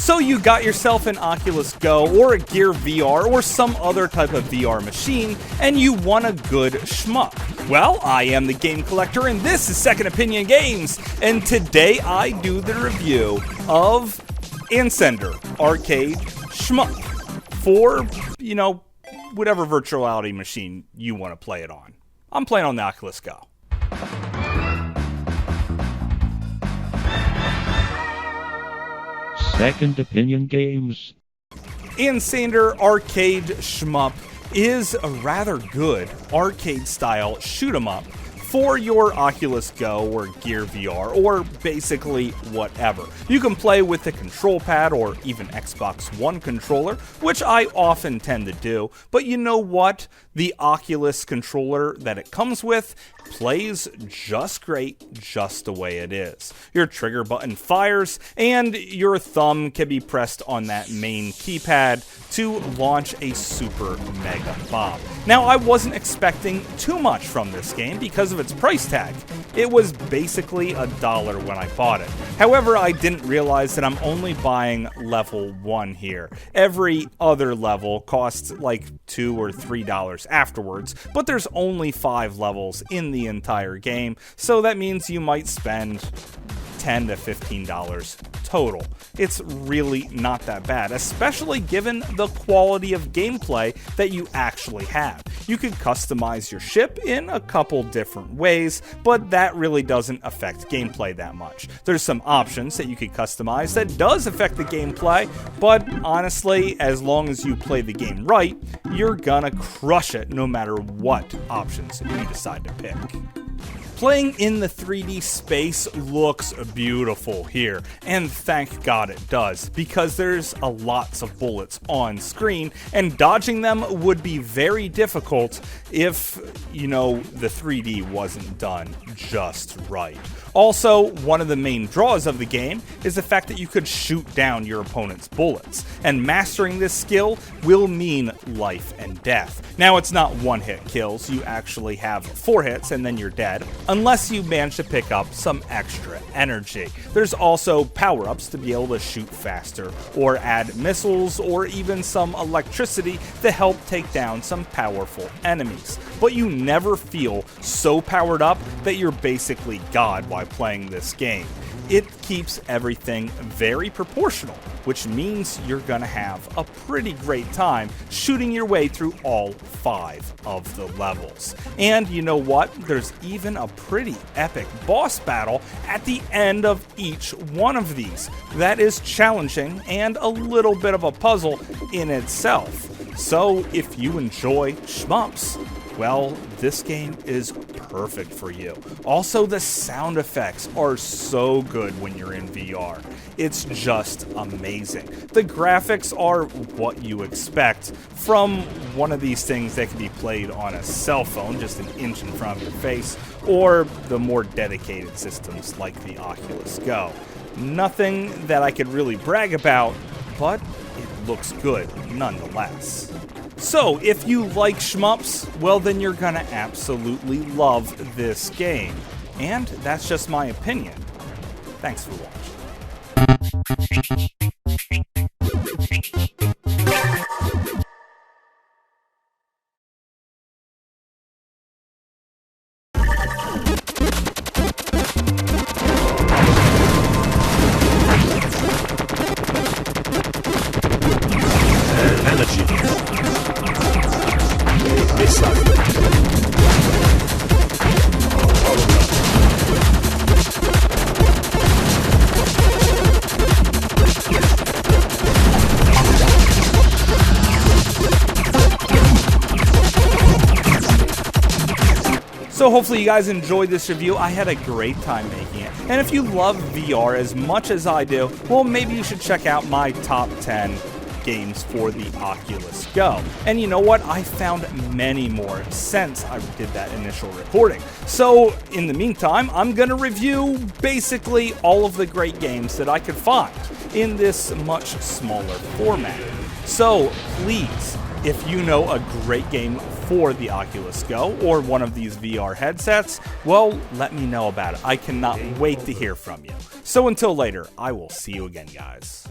So you got yourself an Oculus Go or a Gear VR or some other type of VR machine, and you want a good shmup. Well, I am the Game Collector, and this is Second Opinion Games, and today I do the review of Anceder Arcade Shmup for, whatever virtuality machine you want to play it on. I'm playing on the Oculus Go. Second Opinion Games. Anceder Arcade Shmup is a rather good arcade-style shoot-'em-up for your Oculus Go or Gear VR, or basically whatever. You can play with the control pad or even Xbox One controller, which I often tend to do, but you know what? The Oculus controller that it comes with plays just great just the way it is. Your trigger button fires, and your thumb can be pressed on that main keypad to launch a super mega bomb. Now, I wasn't expecting too much from this game because of its price tag. It was basically $1 when I bought it. However, I didn't realize that I'm only buying level 1 here. Every other level costs like $2 or $3 afterwards, but there's only 5 levels in the entire game, so that means you might spend $10 to $15 total. It's really not that bad, especially given the quality of gameplay that you actually have. You can customize your ship in a couple different ways, but that really doesn't affect gameplay that much. There's some options that you can customize that does affect the gameplay, but honestly, as long as you play the game right, you're gonna crush it no matter what options you decide to pick. Playing in the 3D space looks beautiful here, and thank God it does, because there's a lots of bullets on screen, and dodging them would be very difficult if, the 3D wasn't done just right. Also, one of the main draws of the game is the fact that you could shoot down your opponent's bullets, and mastering this skill will mean life and death. Now, it's not one-hit kills, you actually have 4 hits and then you're dead, unless you manage to pick up some extra energy. There's also power-ups to be able to shoot faster, or add missiles, or even some electricity to help take down some powerful enemies. But you never feel so powered up that you're basically God while playing this game. It keeps everything very proportional, which means you're gonna have a pretty great time shooting your way through all 5 of the levels. And you know what? There's even a pretty epic boss battle at the end of each one of these. That is challenging and a little bit of a puzzle in itself. So if you enjoy shmups, well, this game is perfect for you. Also, the sound effects are so good when you're in VR. It's just amazing. The graphics are what you expect from one of these things that can be played on a cell phone just an inch in front of your face, or the more dedicated systems like the Oculus Go. Nothing that I could really brag about, but it looks good nonetheless. So, if you like shmups, well then you're gonna absolutely love this game. And that's just my opinion. Thanks for watching. So hopefully you guys enjoyed this review. I had a great time making it. And if you love VR as much as I do, well, maybe you should check out my top 10 games for the Oculus Go. And you know what? I found many more since I did that initial recording. So in the meantime, I'm going to review basically all of the great games that I could find in this much smaller format. So please, if you know a great game for the Oculus Go or one of these VR headsets, well, let me know about it. I cannot wait to hear from you. So until later, I will see you again, guys.